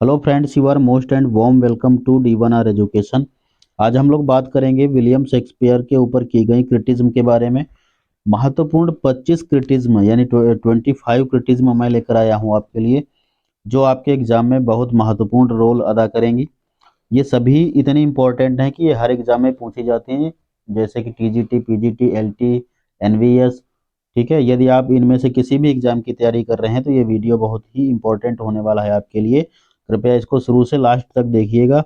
Hello friends, you are most and warm welcome to D1R education. आज हम लोग बात करेंगे विलियम शेक्सपियर के ऊपर की गई क्रिटिज्म के बारे में। महत्वपूर्ण 25 क्रिटिज्म यानी 25 क्रिटिज्म मैं लेकर आया हूँ आपके लिए, जो आपके एग्जाम में बहुत महत्वपूर्ण रोल अदा करेंगी। ये सभी इतनी इंपॉर्टेंट हैं कि ये हर एग्जाम में पूछी जाती हैं, जैसे कि TGT, PGT, LT, NVS। ठीक है, यदि आप इनमें से किसी भी एग्जाम की तैयारी कर रहे हैं तो ये वीडियो बहुत ही इंपॉर्टेंट होने वाला है आपके लिए। कृपया इसको शुरू से लास्ट तक देखिएगा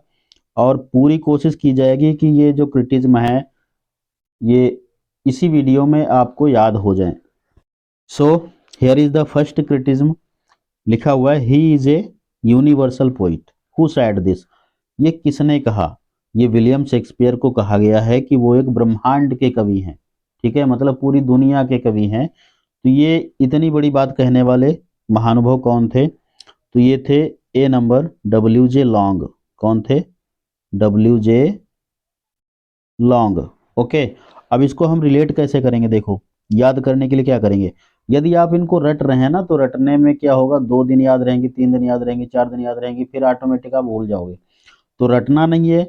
और पूरी कोशिश की जाएगी कि ये जो क्रिटिज्म है ये इसी वीडियो में आपको याद हो जाए। So here is the first criticism. लिखा हुआ है, he is a universal poet. Who said this? ये किसने कहा? ये विलियम शेक्सपियर को कहा गया है कि वो एक ब्रह्मांड के कवि हैं। ठीक है, मतलब पूरी दुनिया के कवि हैं। तो ये इतनी बड़ी बात कहने वाले महानुभव कौन थे? तो ये थे ए नंबर WJ लॉन्ग। कौन थे? WJ long. ओके, अब इसको हम रिलेट कैसे करेंगे? देखो, याद करने के लिए क्या करेंगे? यदि आप इनको रट रहे हैं ना, तो रटने में क्या होगा, 2 दिन याद रहेंगे, 3 दिन याद रहेंगे, 4 दिन याद रहेंगे, फिर ऑटोमेटिक आप भूल जाओगे। तो रटना नहीं है,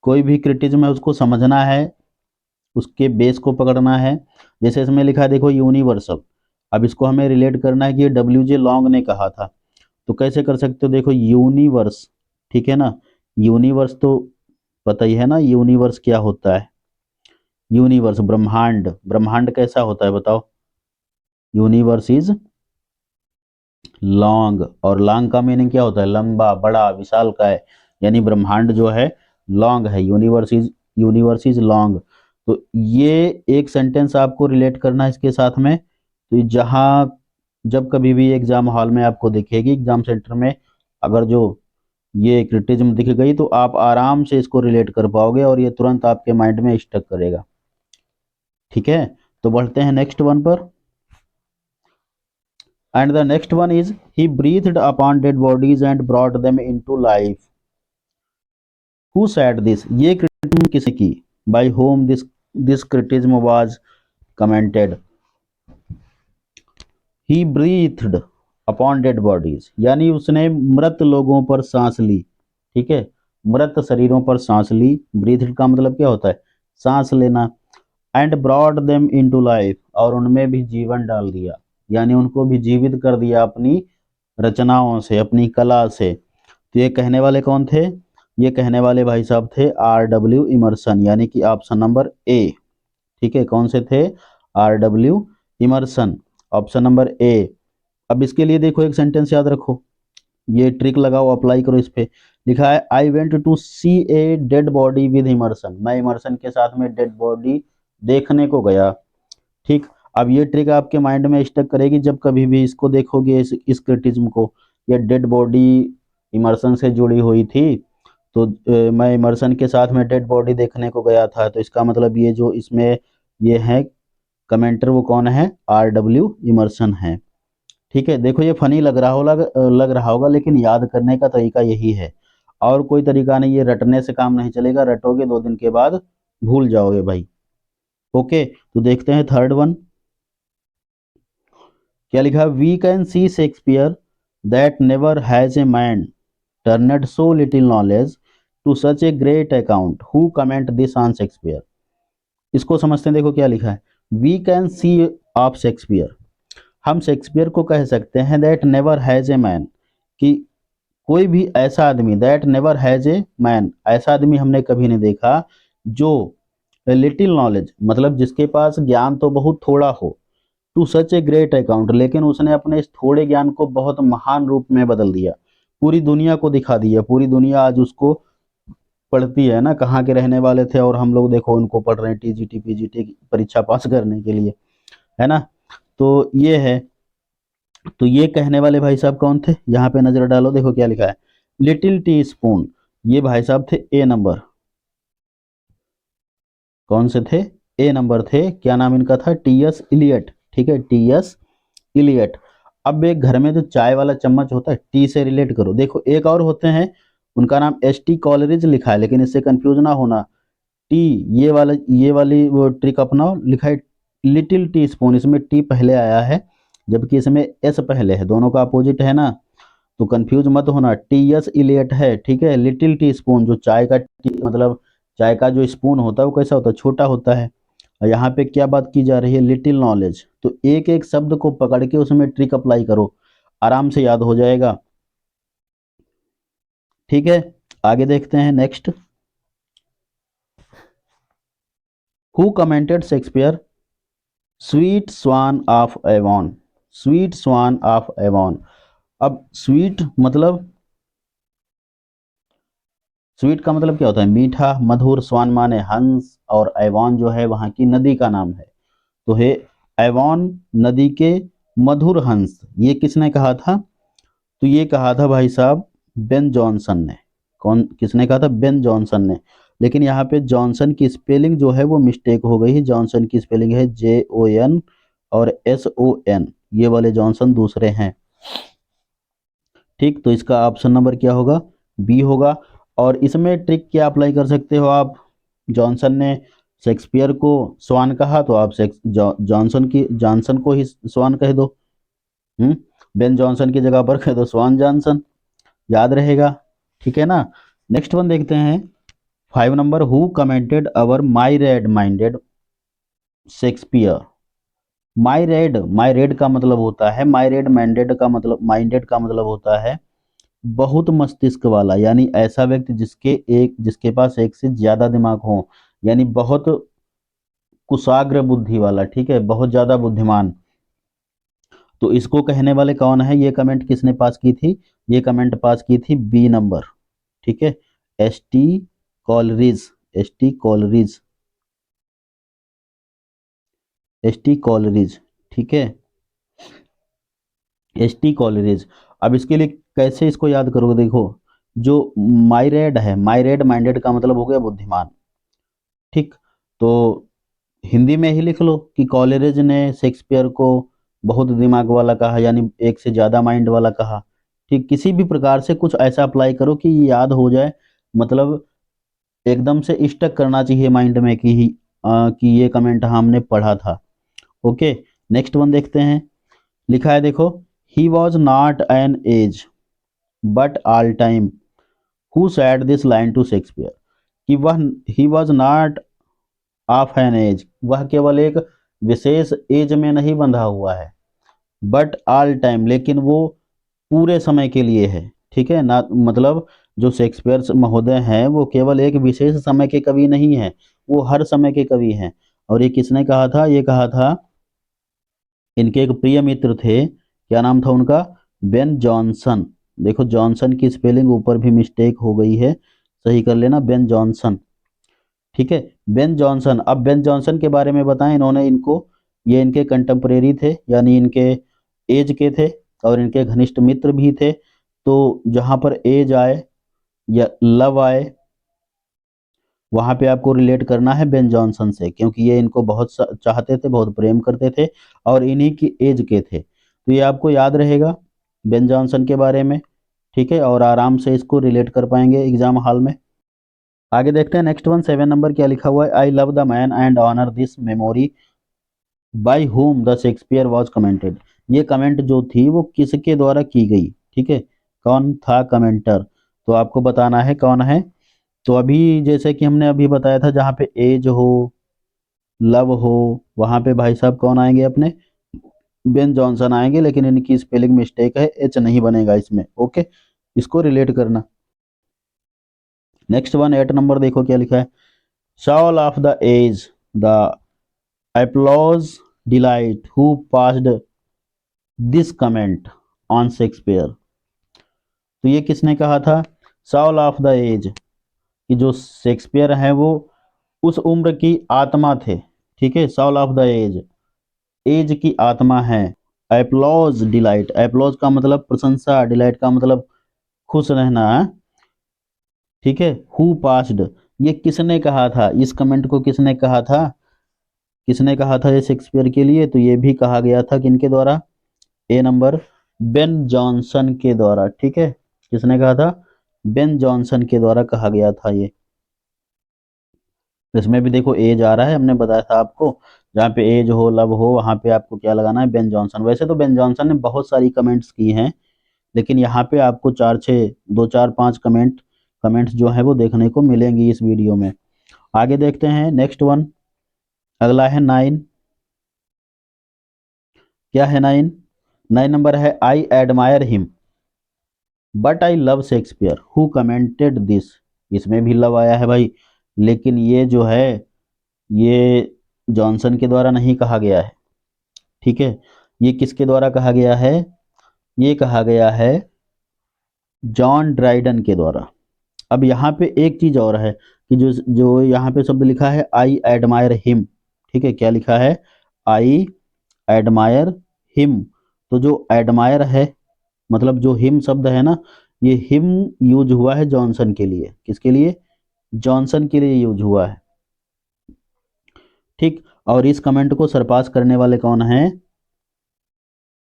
कोई भी क्रिटिज्म है उसको समझना है, उसके बेस को पकड़ना है। जैसे इसमें लिखा है, देखो, यूनिवर्सल। अब इसको हमें रिलेट करना है कि ये WJ लॉन्ग ने कहा था। तो कैसे कर सकते हो? देखो, यूनिवर्स, ठीक है ना। यूनिवर्स तो पता ही है ना, यूनिवर्स क्या होता है? यूनिवर्स ब्रह्मांड। ब्रह्मांड कैसा होता है बताओ? Universe is long. और लॉन्ग का मीनिंग क्या होता है? लंबा, बड़ा, विशाल का है। यानी ब्रह्मांड जो है लॉन्ग है। Universe is long. तो ये एक सेंटेंस आपको रिलेट करना है इसके साथ में। तो जहाँ जब कभी भी एग्जाम हॉल में आपको दिखेगी, एग्जाम सेंटर में, अगर जो ये क्रिटिज्म दिख गई तो आप आराम से इसको रिलेट कर पाओगे और ये तुरंत आपके माइंड में स्टक करेगा। ठीक है, तो बढ़ते हैं नेक्स्ट वन पर। And the next one is, he breathed upon dead bodies and brought them into life. Who said this? ये क्रिटिज्म किसने की? By whom this criticism was commented? He breathed upon dead bodies, यानी उसने मृत लोगों पर सांस ली। ठीक है, मृत शरीरों पर सांस ली। ब्रीथ्ड का मतलब क्या होता है? सांस लेना। And brought them into life, और उनमें भी जीवन डाल दिया, यानी उनको भी जीवित कर दिया अपनी रचनाओं से, अपनी कला से। तो ये कहने वाले कौन थे? ये कहने वाले भाई साहब थे RW इमर्सन, यानी कि ऑप्शन नंबर ए। ठीक है, कौन से थे? RW Emerson, option number A. अब इसके लिए देखो, एक सेंटेंस याद रखो, ये ट्रिक लगाओ, अप्लाई करो इस पे। लिखा है, I went to see a dead body with Emerson. मैं इमर्सन के साथ में डेड बॉडी देखने को गया। ठीक, अब ये ट्रिक आपके माइंड में स्टक करेगी जब कभी भी इसको देखोगे, इस क्रिटिज्म को। ये डेड बॉडी इमर्सन से जुड़ी हुई थी, तो मैं इमर्सन के साथ में डेड बॉडी देखने को गया था। तो इसका मतलब ये जो इसमें ये है कमेंटर, वो कौन है? RW इमर्सन है। ठीक है, देखो, ये फनी लग रहा होगा, लेकिन याद करने का तरीका यही है, और कोई तरीका नहीं। ये रटने से काम नहीं चलेगा, रटोगे 2 दिन के बाद भूल जाओगे भाई। ओके, तो देखते हैं थर्ड वन। क्या लिखा? We can see Shakespeare that never has a man turned so little knowledge to such a great account who comment this on Shakespeare. इसको समझते हैं, देखो क्या लिखा है। We can see of Shakespeare, हम शेक्सपियर को कह सकते हैं, that never has a man, कि कोई भी ऐसा आदमी, that never has a man, ऐसा आदमी हमने कभी नहीं देखा जो लिटिल नॉलेज, मतलब जिसके पास ज्ञान तो बहुत थोड़ा हो, to such a great account, लेकिन उसने अपने इस थोड़े ज्ञान को बहुत महान रूप में बदल दिया, पूरी दुनिया को दिखा दिया। पूरी दुनिया आज उसको पढ़ती है ना, कहाँ के रहने वाले थे और हम लोग देखो उनको पढ़ रहे हैं TGT PGT की परीक्षा पास करने के लिए, है ना। तो ये है। तो ये कहने वाले भाई साहब कौन थे? यहाँ पे नजर डालो, देखो क्या लिखा है, लिटिल टी स्पून। ये भाई साहब थे ए नंबर। कौन से थे? ए नंबर थे। क्या नाम इनका था? TS Eliot. ठीक है, TS इलियट। अब एक घर में जो चाय वाला चम्मच होता है, टी से रिलेट करो। देखो, एक और होते हैं, उनका नाम ST कॉलरिज लिखा है, लेकिन इससे कंफ्यूज ना होना। टी, ये वाली वो ट्रिक अपनाओ। लिखा है लिटिल टी स्पून, इसमें टी पहले आया है, जबकि इसमें एस पहले है, दोनों का अपोजिट है ना। तो कंफ्यूज मत होना, टी एस इलियट है, ठीक है। लिटिल टी स्पून, जो चाय का टी मतलब चाय का जो स्पून होता है वो कैसा होता है, छोटा होता है। और यहाँ पे क्या बात की जा रही है, लिटिल नॉलेज। तो एक एक शब्द को पकड़ के उसमें ट्रिक अप्लाई करो, आराम से याद हो जाएगा, ठीक है। आगे देखते हैं next. Who commented Shakespeare sweet swan of Avon, sweet swan of Avon. अब स्वीट मतलब, स्वीट का मतलब क्या होता है, मीठा, मधुर, स्वान माने हंस, और एवॉन जो है वहां की नदी का नाम है। तो है एवॉन नदी के मधुर हंस, ये किसने कहा था, तो ये कहा था भाई साहब बेन जॉनसन ने। कौन, किसने कहा था, बेन जॉनसन ने। लेकिन यहाँ पे जॉनसन की स्पेलिंग जो है वो मिस्टेक हो गई है। जॉनसन की स्पेलिंग है JON और SON, ये वाले जॉनसन दूसरे हैं, ठीक। तो इसका ऑप्शन नंबर क्या होगा, बी होगा। और इसमें ट्रिक क्या अप्लाई कर सकते हो आप, जॉनसन ने शेक्सपियर को स्वान कहा तो आप जॉनसन को ही स्वान कह दो। बेन जॉनसन की जगह पर कह दो स्वान जॉनसन, याद रहेगा, ठीक है ना। नेक्स्ट वन देखते हैं, 5 number, who commented our my red minded Shakespeare. My red का मतलब होता है, माई रेड माइंडेड का मतलब होता है बहुत मस्तिष्क वाला, यानी ऐसा व्यक्ति जिसके पास एक से ज्यादा दिमाग हो, यानी बहुत कुशाग्र बुद्धि वाला, ठीक है, बहुत ज्यादा बुद्धिमान। तो इसको कहने वाले कौन है, ये कमेंट किसने पास की थी, ये कमेंट पास की थी बी नंबर, ठीक है, ST Coleridge, ST Coleridge, ST Coleridge, ठीक है, ST कॉलरिज। अब इसके लिए कैसे इसको याद करोगे, देखो, जो माइरेड है, माइरेड माइंडेड का मतलब हो गया बुद्धिमान, ठीक। तो हिंदी में ही लिख लो कि कॉलरिज ने शेक्सपियर को बहुत दिमाग वाला कहा, यानी एक से ज्यादा माइंड वाला कहा, ठीक। किसी भी प्रकार से कुछ ऐसा अप्लाई करो कि याद हो जाए, मतलब एकदम से स्टक करना चाहिए माइंड में कि ये कमेंट हमने पढ़ा था, ओके। नेक्स्ट वन देखते हैं, लिखा है देखो, he was not an age but all time who said this line to Shakespeare, कि वह, he was not of an age, वह केवल एक विशेष एज में नहीं बंधा हुआ है, बट ऑल टाइम, लेकिन वो पूरे समय के लिए है, ठीक है ना। मतलब जो शेक्सपियर महोदय हैं वो केवल एक विशेष समय के कवि नहीं है, वो हर समय के कवि हैं। और ये किसने कहा था, ये कहा था इनके एक प्रिय मित्र थे, क्या नाम था उनका, बेन जॉनसन। देखो जॉनसन की स्पेलिंग ऊपर भी मिस्टेक हो गई है, सही कर लेना, बेन जॉनसन, ठीक है, बेन जॉनसन। अब बेन जॉनसन के बारे में बताएं, इन्होंने इनको, ये इनके कंटेम्परेरी थे, यानी इनके एज के थे, और इनके घनिष्ठ मित्र भी थे। तो जहां पर एज आए या लव आए, वहां पे आपको रिलेट करना है बेन जॉनसन से, क्योंकि ये इनको बहुत चाहते थे, बहुत प्रेम करते थे, और इन्हीं की एज के थे। तो ये आपको याद रहेगा बेन जॉनसन के बारे में, ठीक है, और आराम से इसको रिलेट कर पाएंगे एग्जाम हॉल में। आगे देखते हैं नेक्स्ट वन, 7 नंबर क्या लिखा हुआ है, I love the man and honour this memory by whom the Shakespeare was commented. ये कमेंट जो थी वो किसके द्वारा की गई, ठीक है, कौन था कमेंटर, तो आपको बताना है कौन है। तो अभी जैसे कि हमने अभी बताया था, जहाँ पे एज हो, लव हो, वहां पे भाई साहब कौन आएंगे अपने, बेन जॉनसन आएंगे, लेकिन इनकी स्पेलिंग मिस्टेक है, एच नहीं बनेगा इसमें, ओके, इसको रिलेट करना। नेक्स्ट वन, 8 नंबर देखो क्या लिखा है, soul of the age the applause delight who passed this comment on Shakespeare. तो ये किसने कहा था, साउल ऑफ द एज, कि जो शेक्सपियर है वो उस उम्र की आत्मा थे, ठीक है, soul of the age, age की आत्मा है। एप्लॉज डिलाइट, एप्लॉज का मतलब प्रशंसा, डिलाइट का मतलब खुश रहना है, ठीक है। हु पास्ड, ये किसने कहा था, इस कमेंट को किसने कहा था, किसने कहा था ये शेक्सपियर के लिए, तो ये भी कहा गया था किनके द्वारा, A नंबर, बेन जॉनसन के द्वारा, ठीक है, किसने कहा था, बेन जॉनसन के द्वारा कहा गया था ये। इसमें भी देखो एज आ रहा है, हमने बताया था आपको, जहाँ पे एज हो, लव हो, वहां पे आपको क्या लगाना है, बेन जॉनसन। वैसे तो बेन जॉनसन ने बहुत सारी कमेंट्स की हैं, लेकिन यहाँ पे आपको 4-6 2 4 5 कमेंट्स जो है वो देखने को मिलेंगी इस वीडियो में। आगे देखते हैं नेक्स्ट वन। अगला है 9। क्या है 9? 9 नंबर है I admire him but I love Shakespeare who commented this. इसमें भी लव आया है भाई, लेकिन ये जो है ये जॉनसन के द्वारा नहीं कहा गया है। ठीक है, ये किसके द्वारा कहा गया है? ये कहा गया है जॉन ड्राइडन के द्वारा। अब यहाँ पे एक चीज और है कि जो जो यहाँ पे शब्द लिखा है आई एडमायर हिम, ठीक है, क्या लिखा है? I admire him. तो जो एडमायर है, मतलब जो हिम शब्द है ना, ये हिम यूज हुआ है जॉनसन के लिए। किसके लिए? जॉनसन के लिए यूज हुआ है। ठीक, और इस कमेंट को सरपास करने वाले कौन हैं?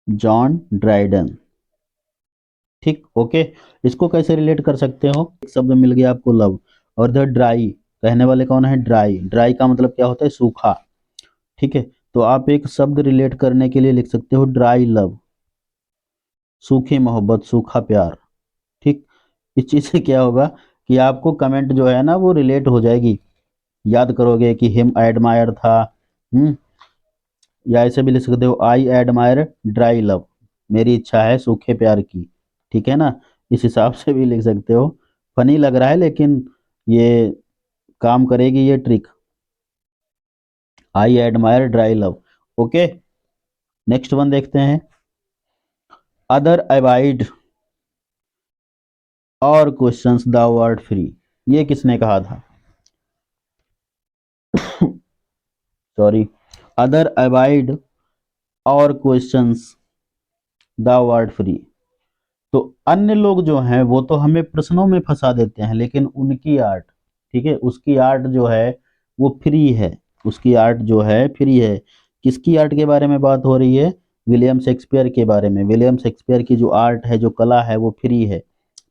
John Dryden. ठीक, ओके। इसको कैसे रिलेट कर सकते हो? एक शब्द मिल गया आपको लव, और द ड्राई कहने वाले कौन है? ड्राई। ड्राई का मतलब क्या होता है? सूखा। ठीक है, तो आप एक शब्द रिलेट करने के लिए लिख सकते हो ड्राई लव, सूखी मोहब्बत, सूखा प्यार। ठीक, इस चीज से क्या होगा कि आपको कमेंट जो है ना वो रिलेट हो जाएगी, याद करोगे कि हिम एडमायर था। हम्म, या ऐसे भी लिख सकते हो आई एडमायर ड्राई लव, मेरी इच्छा है सूखे प्यार की। ठीक है ना, इस हिसाब से भी लिख सकते हो। फनी लग रहा है लेकिन ये काम करेगी ये trick. I admire dry love. Okay, next one देखते हैं। अदर अवॉइड और क्वेश्चंस द वर्ड फ्री। ये किसने कहा था? सॉरी, अदर अवॉइड और क्वेश्चंस द वर्ड फ्री। तो अन्य लोग जो हैं वो तो हमें प्रश्नों में फंसा देते हैं, लेकिन उनकी आर्ट, ठीक है, उसकी आर्ट जो है वो फ्री है। उसकी आर्ट जो है फ्री है। किसकी आर्ट के बारे में बात हो रही है? विलियम शेक्सपियर के बारे में। विलियम शेक्सपियर की जो आर्ट है, जो कला है, वो फ्री है।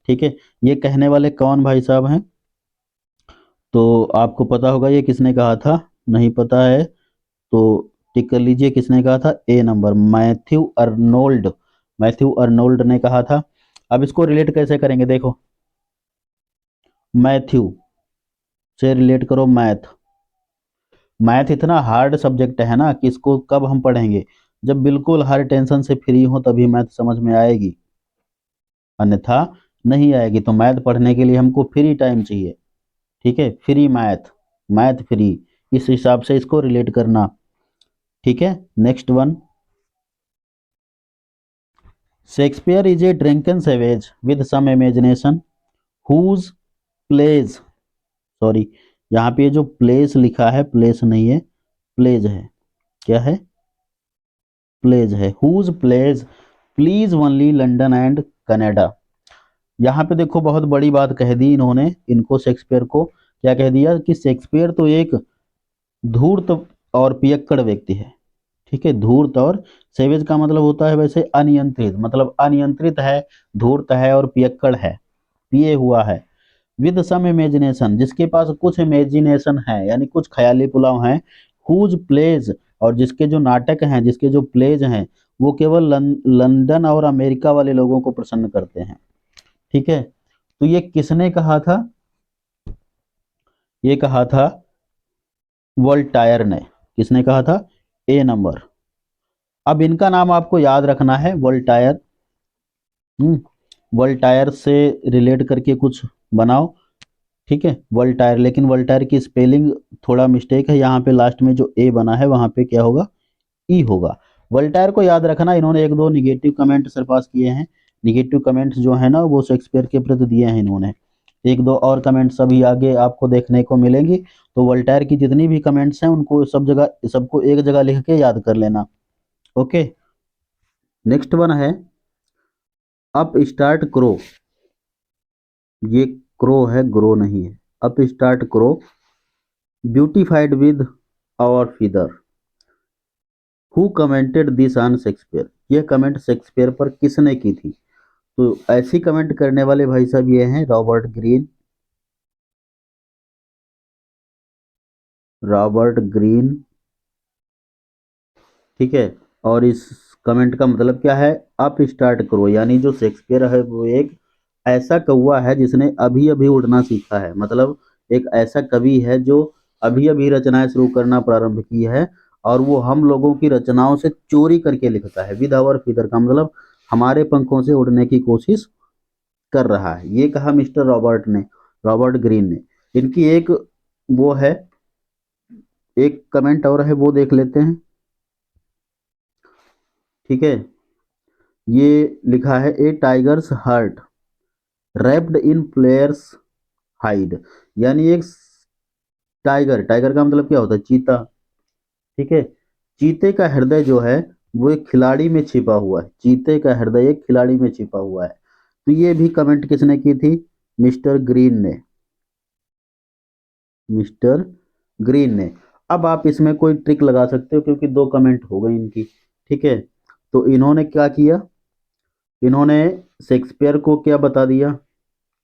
ठीक है, ये कहने वाले कौन भाई साहब हैं? तो आपको पता होगा ये किसने कहा था। नहीं पता है तो टिक कर लीजिए, किसने कहा था? A number, Matthew Arnold. Matthew Arnold ने कहा था। अब इसको रिलेट कैसे करेंगे देखो। मैथ्यू से रिलेट करो मैथ। मैथ इतना हार्ड सब्जेक्ट है ना कि इसको कब हम पढ़ेंगे? जब बिल्कुल हर टेंशन से फ्री हो तभी मैथ समझ में आएगी, अन्यथा नहीं आएगी। तो मैथ पढ़ने के लिए हमको फ्री टाइम चाहिए। ठीक है, फ्री मैथ, मैथ फ्री, इस हिसाब से इसको रिलेट करना। ठीक है, next one. Shakespeare is a drunken savage with some imagination whose plays, sorry, यहाँ पे जो प्लेस लिखा है प्लेस नहीं है, प्लेज है। क्या है? प्लेज है। Whose pledge please only London and Canada. यहाँ पे देखो बहुत बड़ी बात कह दी इन्होंने, इनको शेक्सपियर को क्या कह दिया कि शेक्सपियर तो एक धूर्त और पियक्कड़ व्यक्ति है। ठीक है, धूर्त और सेवेज का मतलब होता है वैसे अनियंत्रित, मतलब अनियंत्रित है, धूर्त है और पियक्कड़ है, पिए हुआ है। विद सम इमेजिनेशन, जिसके पास कुछ इमेजिनेशन है, यानी कुछ ख्याली पुलाव हैं। हुज प्लेज, और जिसके जो नाटक हैं, जिसके जो प्लेज हैं, वो केवल लंदन और अमेरिका वाले लोगों को प्रसन्न करते हैं। ठीक है, तो ये किसने कहा था? ये कहा था वोल्टायर ने। किसने कहा था? A number. अब इनका नाम आपको याद रखना है, वोल्टायर। वोल्टायर से रिलेट करके कुछ बनाओ। ठीक है, वोल्टायर, लेकिन वोल्टायर की स्पेलिंग थोड़ा मिस्टेक है, यहाँ पे लास्ट में जो ए बना है वहां पे क्या होगा? ई होगा। वोल्टायर को याद रखना। इन्होंने एक दो निगेटिव कमेंट सर पास किए हैं। निगेटिव कमेंट्स जो है ना वो शेक्सपियर के प्रति दिए हैं इन्होंने। एक दो और कमेंट्स अभी आगे आपको देखने को मिलेंगी। तो वोल्टायर की जितनी भी कमेंट्स हैं उनको सब जगह, सबको एक जगह लिख के याद कर लेना। ओके, नेक्स्ट वन है अप स्टार्ट क्रो। ये क्रो है, ग्रो नहीं है। Upstart crow beautified with our feather who commented this on Shakespeare. ये कमेंट शेक्सपियर पर किसने की थी? तो ऐसी कमेंट करने वाले भाई साहब ये हैं रॉबर्ट ग्रीन। रॉबर्ट ग्रीन, ठीक है, और इस कमेंट का मतलब क्या है, अप स्टार्ट करो, यानी जो शेक्सपियर है वो एक ऐसा कौवा है जिसने अभी अभी उड़ना सीखा है, मतलब एक ऐसा कवि है जो अभी अभी रचनाएं शुरू करना प्रारंभ की है, और वो हम लोगों की रचनाओं से चोरी करके लिखता है। विद आवर फीदर का मतलब हमारे पंखों से उड़ने की कोशिश कर रहा है, ये कहा मिस्टर रॉबर्ट ग्रीन ने। इनकी एक वो है, एक कमेंट और है, वो देख लेते हैं। ठीक है, ये लिखा है a tiger's heart wrapped in player's hide, यानी एक टाइगर, टाइगर का मतलब क्या होता है, चीता। ठीक है, चीते का हृदय जो है वो एक खिलाड़ी में छिपा हुआ है, चीते का हृदय एक खिलाड़ी में छिपा हुआ है। तो ये भी कमेंट किसने की थी, मिस्टर ग्रीन ने, मिस्टर ग्रीन ने। अब आप इसमें कोई ट्रिक लगा सकते हो क्योंकि दो कमेंट हो गई इनकी। ठीक है, तो इन्होंने क्या किया, इन्होंने शेक्सपियर को क्या बता दिया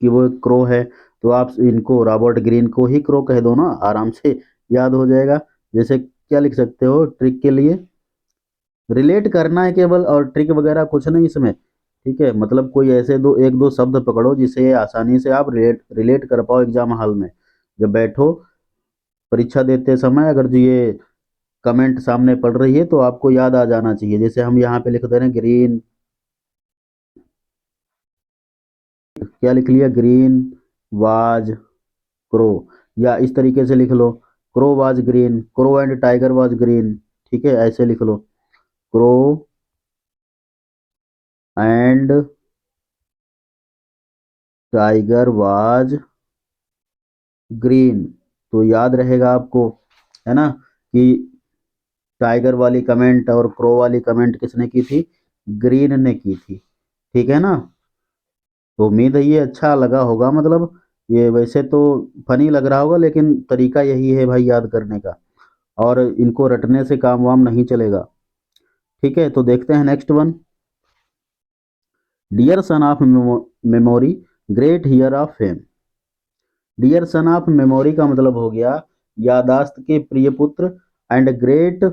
कि वो एक क्रो है, तो आप इनको रॉबर्ट ग्रीन को ही क्रो कह दो ना, आराम से याद हो जाएगा। जैसे क्या लिख सकते हो ट्रिक के लिए, रिलेट करना है केवल, और ट्रिक वगैरह कुछ नहीं इसमें। ठीक है, मतलब कोई ऐसे दो एक दो शब्द पकड़ो जिसे आसानी से आप रिलेट रिलेट कर पाओ एग्जाम हॉल में जब बैठो परीक्षा देते समय। अगर जो ये कमेंट सामने पड़ रही है तो आपको याद आ जाना चाहिए। जैसे हम यहाँ पे लिख दे रहे हैं ग्रीन, क्या लिख लिया, ग्रीन वाज क्रो, या इस तरीके से लिख लो, crow was green, crow and tiger was green. ठीक है, ऐसे लिख लो, crow and tiger was green. तो याद रहेगा आपको, है ना, कि टाइगर वाली कमेंट और क्रो वाली कमेंट किसने की थी, ग्रीन ने की थी। ठीक है ना, तो उम्मीद है ये अच्छा लगा होगा, मतलब ये वैसे तो फनी लग रहा होगा लेकिन तरीका यही है भाई याद करने का, और इनको रटने से काम वाम नहीं चलेगा। ठीक है, तो देखते हैं next one, dear son of memory great heir of fame. Dear son of memory का मतलब हो गया यादाश्त के प्रिय पुत्र, and great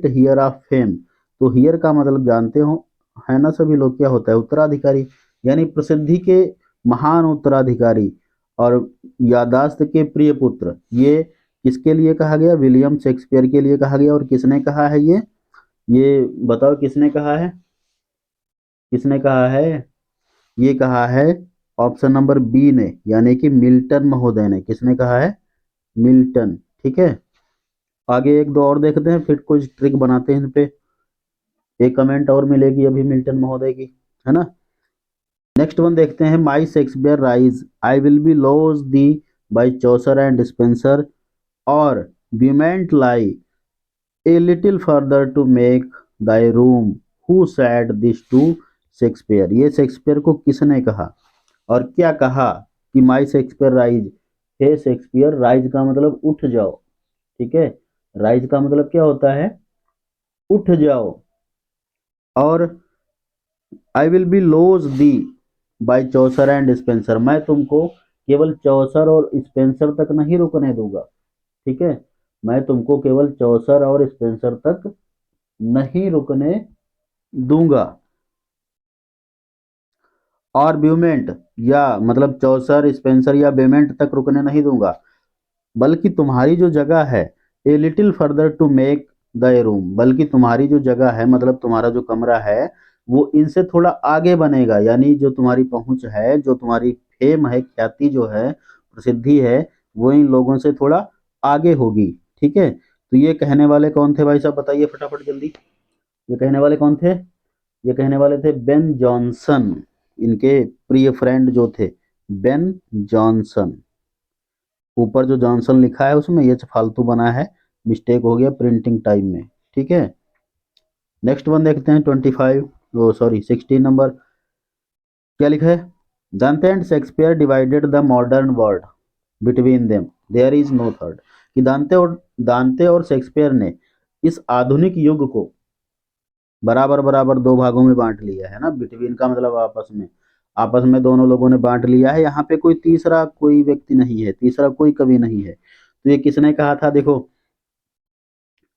heir of fame. तो हियर का मतलब जानते हो, है ना सभी लोग, क्या होता है, उत्तराधिकारी, यानी प्रसिद्धि के महान उत्तराधिकारी। और यादाश्त के प्रिय पुत्र, ये किसके लिए कहा गया, विलियम शेक्सपियर के लिए कहा गया। और किसने कहा है ये बताओ किसने कहा है, किसने कहा है, ये कहा है ऑप्शन नंबर बी ने, यानी कि मिल्टन महोदय ने। किसने कहा है, मिल्टन। ठीक है, आगे एक दो और देखते हैं फिर कुछ ट्रिक बनाते हैं इन पे, एक कमेंट और मिलेगी अभी मिल्टन महोदय की, है ना। नेक्स्ट वन देखते हैं, my Shakespeare rise I will be lodge thee by Chaucer and Spenser, और Beaumont lie a little further to make thee room, who said this to Shakespeare. ये शेक्सपियर को किसने कहा और क्या कहा कि माई शेक्सपियर राइज, हे शेक्सपियर, राइज का मतलब उठ जाओ। ठीक है, राइज का मतलब क्या होता है, उठ जाओ। और I will be lodge thee by Chaucer and Spenser, मैं तुमको केवल चौसर और स्पेंसर तक नहीं रुकने दूंगा। ठीक है, मैं तुमको केवल चौसर और स्पेंसर तक नहीं रुकने दूंगा। और ब्यूमेंट, या मतलब चौसर स्पेंसर या बेमेंट तक रुकने नहीं दूंगा, बल्कि तुम्हारी जो जगह है, a little further to make the room, बल्कि तुम्हारी जो जगह है मतलब तुम्हारा जो कमरा है वो इनसे थोड़ा आगे बनेगा, यानी जो तुम्हारी पहुंच है, जो तुम्हारी फेम है, ख्याति जो है, प्रसिद्धि है, वो इन लोगों से थोड़ा आगे होगी। ठीक है, तो ये कहने वाले कौन थे भाई साहब, बताइए फटाफट जल्दी, ये कहने वाले कौन थे, ये कहने वाले थे बेन जॉनसन, इनके प्रिय फ्रेंड जो थे, बेन जॉनसन। ऊपर जो जॉनसन लिखा है उसमें ये फालतू बना है, मिस्टेक हो गया प्रिंटिंग टाइम में। ठीक है, नेक्स्ट वन देखते हैं 25, ओ सॉरी 16 नंबर, क्या लिखा है, Dante and Shakespeare divided the modern world between them, there is no third. कि दांते और शेक्सपियर ने इस आधुनिक युग को बराबर बराबर दो भागों में बांट लिया है ना, बिटवीन का मतलब आपस में दोनों लोगों ने बांट लिया है, यहाँ पे कोई तीसरा कोई व्यक्ति नहीं है, तीसरा कोई कवि नहीं है। तो ये किसने कहा था देखो,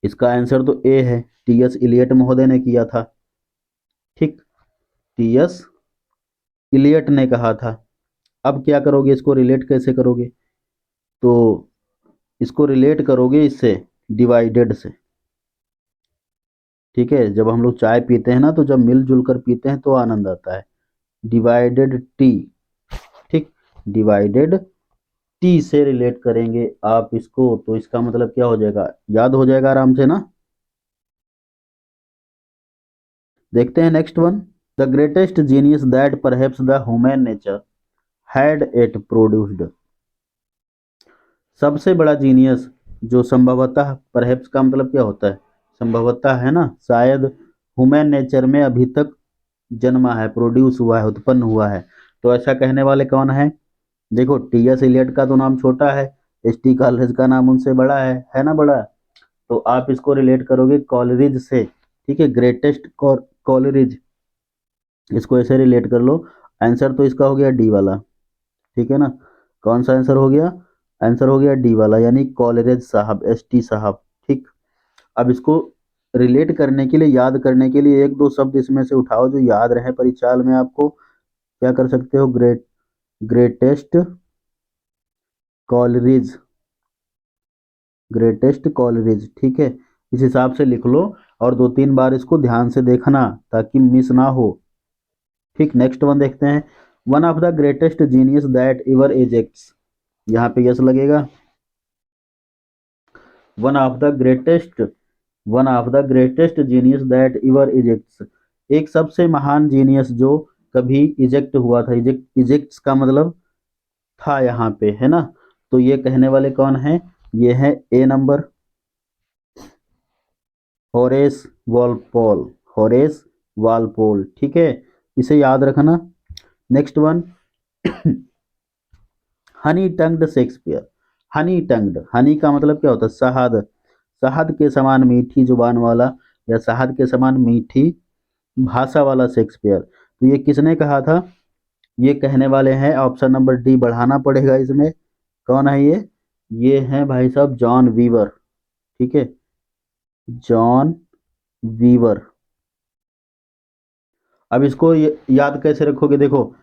इसका आंसर तो ए है, टी एस इलियट महोदय ने किया था। ठीक, टी एस इलियट ने कहा था। अब क्या करोगे, इसको रिलेट कैसे करोगे? तो इसको रिलेट करोगे इससे, डिवाइडेड से। ठीक है, जब हम लोग चाय पीते हैं ना, तो जब मिलजुल कर पीते हैं तो आनंद आता है। Divided T. ठीक, डिवाइडेड टी से रिलेट करेंगे आप इसको, तो इसका मतलब क्या हो जाएगा, याद हो जाएगा आराम से ना। देखते हैं next one. The greatest genius that perhaps the human nature had at produced. सबसे बड़ा जीनियस जो संभवतः, परहैप्स का मतलब क्या होता है, संभवतः है ना, शायद ह्यूमन नेचर में अभी तक जन्मा है, प्रोड्यूस हुआ है, उत्पन्न हुआ है। तो ऐसा कहने वाले कौन है? देखो, टी एस इलियट का तो नाम छोटा है, एच टी कॉलरिज का नाम उनसे बड़ा है ना बड़ा। तो आप इसको रिलेट करोगे कॉलरिज से। ठीक है, ग्रेटेस्ट कॉलरिज, इसको ऐसे रिलेट कर लो। आंसर तो इसका हो गया डी वाला। ठीक है ना, कौन सा आंसर हो गया? आंसर हो गया डी वाला, यानी कॉलरिज साहब, एस टी साहब। ठीक, अब इसको रिलेट करने के लिए, याद करने के लिए एक दो शब्द इसमें से उठाओ जो याद रहे परीक्षा में आपको। क्या कर सकते हो? Greatest Coleridge, greatest Coleridge. ठीक है, इस हिसाब से लिख लो, और दो तीन बार इसको ध्यान से देखना ताकि मिस ना हो। ठीक, नेक्स्ट वन देखते हैं। One of the greatest genius that ever exists, यहाँ पे यस लगेगा। One of the greatest, one of the greatest genius that ever exists, एक सबसे महान जीनियस जो कभी इजेक्ट हुआ था। इजेक्ट्स का मतलब था यहाँ पे, है ना। तो ये कहने वाले कौन है? ये है A number, Horace Walpole. Horace Walpole. ठीक है, इसे याद रखना। Next one. Honey tongued Shakespeare. Honey tongued, honey का मतलब क्या होता है? शहद। शहद के समान मीठी जुबान वाला, या शहद के समान मीठी भाषा वाला शेक्सपियर। तो ये किसने कहा था? ये कहने वाले हैं, ऑप्शन नंबर डी बढ़ाना पड़ेगा इसमें। कौन है ये है भाई साहब जॉन वीवर। ठीक है, जॉन वीवर। अब इसको याद कैसे रखोगे? देखो,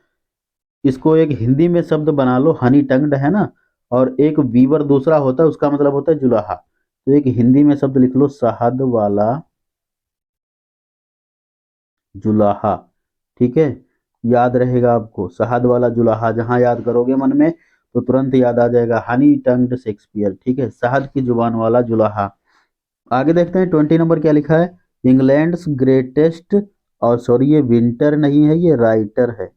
इसको एक हिंदी में शब्द बना लो, हनी टंग्ड है ना, और एक वीवर दूसरा होता है, उसका मतलब होता है जुलाहा। तो एक हिंदी में शब्द लिख लो, शहद वाला जुलाहा। ठीक है, याद रहेगा आपको, शहद वाला जुलाहा, जहां याद करोगे मन में तो तुरंत याद आ जाएगा, हनी टंग्ड शेक्सपियर। ठीक है, शहद की जुबान वाला जुलाहा। आगे देखते हैं 20 नंबर क्या लिखा है। इंग्लैंड्स ग्रेटेस्ट, और सॉरी ये विंटर नहीं है, ये राइटर है।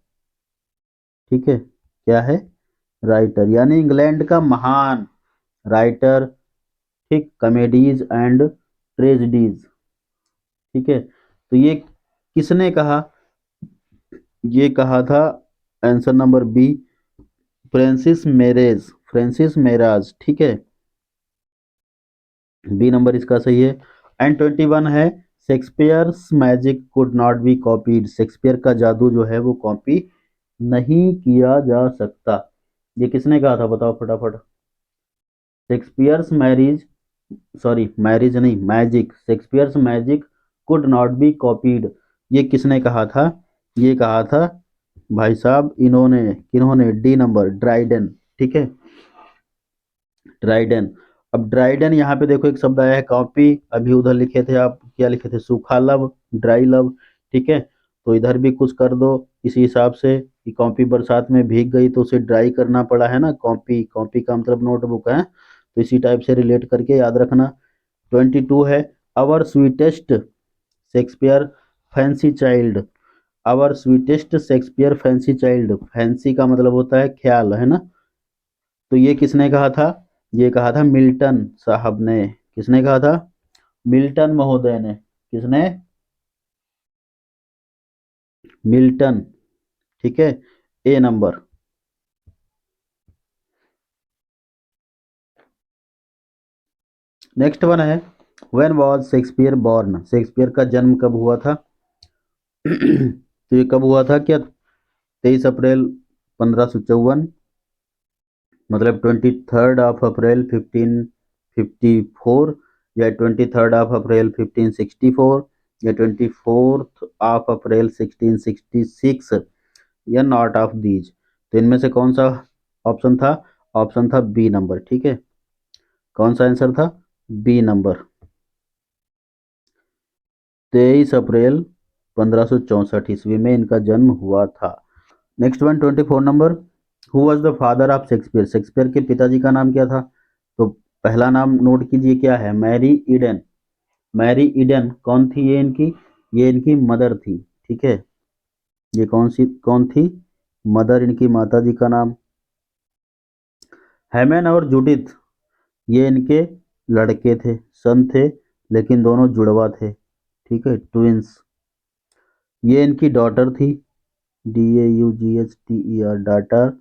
ठीक है, क्या है? राइटर, यानी इंग्लैंड का महान राइटर। ठीक, कॉमेडीज एंड ट्रेजेडीज। ठीक है, तो ये किसने कहा? ये कहा था, answer number B, Francis Meres. Francis Meres. ठीक है, बी नंबर इसका सही है। एंड 21 है, Shakespeare's magic could not be copied. Shakespeare का जादू जो है वो कॉपी नहीं किया जा सकता। ये किसने कहा था, बताओ फटाफट। शेक्सपियर्स मैरिज, सॉरी मैरिज नहीं, magic, Shakespeare's magic could not be copied, ये किसने कहा था? ये कहा था भाई साहब इन्होंने, किन्होंने? D number, Dryden. ठीक है, ड्राइडन। अब ड्राइडन, यहाँ पे देखो एक शब्द आया है कॉपी, अभी उधर लिखे थे आप, क्या लिखे थे? सूखा लव, ड्राई लव। ठीक है, तो इधर भी कुछ कर दो इसी हिसाब से, कि कॉपी बरसात में भीग गई तो उसे ड्राई करना पड़ा, है ना। कॉपी, कॉपी का मतलब नोटबुक है, तो इसी टाइप से रिलेट करके याद रखना। 22 है, our sweetest Shakespeare fancy child. Our sweetest Shakespeare fancy child, fancy का मतलब होता है ख्याल, है ना। तो ये किसने कहा था? ये कहा था मिल्टन साहब ने। किसने कहा था? मिल्टन महोदय ने। किसने? मिल्टन। ठीक है, ए नंबर। नेक्स्ट वन है, when was Shakespeare born. Shakespeare का जन्म कब हुआ था? तो ये कब हुआ था क्या? 23 अप्रैल 1554, मतलब 23 अप्रैल 1554, या 23 अप्रैल 1564, या 24 अप्रैल 1666, या नॉट ऑफ दीज। तो इनमें से कौन सा ऑप्शन था? ऑप्शन था बी नंबर। ठीक है, कौन सा आंसर था? बी नंबर, 23 अप्रैल 1564 में इनका जन्म हुआ था। Next one, 24 number, who was the father of Shakespeare? Shakespeare के पिताजी का नाम क्या था? तो पहला नाम नोट कीजिए, क्या है? Mary Eden. मैरी ईडन कौन थी? ये इनकी मदर थी। ठीक है, ये कौन थी? मदर, इनकी माता जी का नाम। हेमन और जूडिथ, ये इनके लड़के थे, सन थे, लेकिन दोनों जुड़वा थे। ठीक है, ट्विंस। ये इनकी डॉटर थी, DAUGHTER, डॉटर।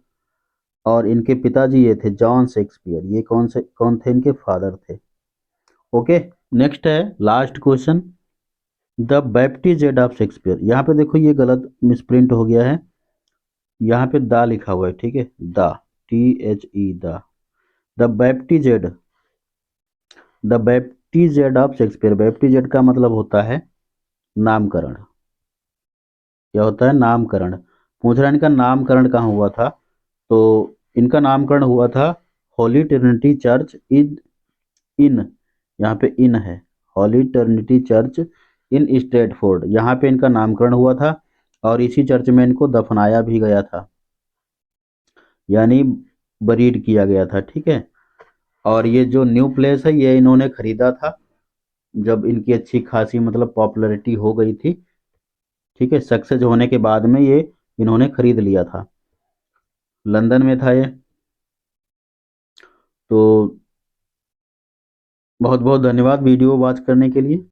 और इनके पिताजी ये थे जॉन शेक्सपियर। ये कौन थे? इनके फादर थे। ओके, नेक्स्ट है last question, the baptised of Shakespeare. यहाँ पे देखो ये गलत मिसप्रिंट हो गया है, यहाँ पे दा लिखा हुआ है। ठीक है, the, THE, the baptised, the baptised of Shakespeare. Baptised का मतलब होता है नामकरण। क्या होता है? नामकरण। पूछ रहा है इनका नामकरण कहाँ हुआ था? तो इनका नामकरण हुआ था होली ट्रिनिटी चर्च इन, यहाँ पे इन है, हॉली ट्रिनिटी चर्च इन स्ट्रेटफोर्ड, यहाँ पे इनका नामकरण हुआ था। और इसी चर्च में इनको दफनाया भी गया था, यानी बरीड किया गया था। ठीक है, और ये जो न्यू प्लेस है ये इन्होंने खरीदा था जब इनकी अच्छी खासी मतलब पॉपुलैरिटी हो गई थी। ठीक है, सक्सेस होने के बाद में ये इन्होंने खरीद लिया था। लंदन में था ये। तो बहुत बहुत धन्यवाद वीडियो वॉच करने के लिए।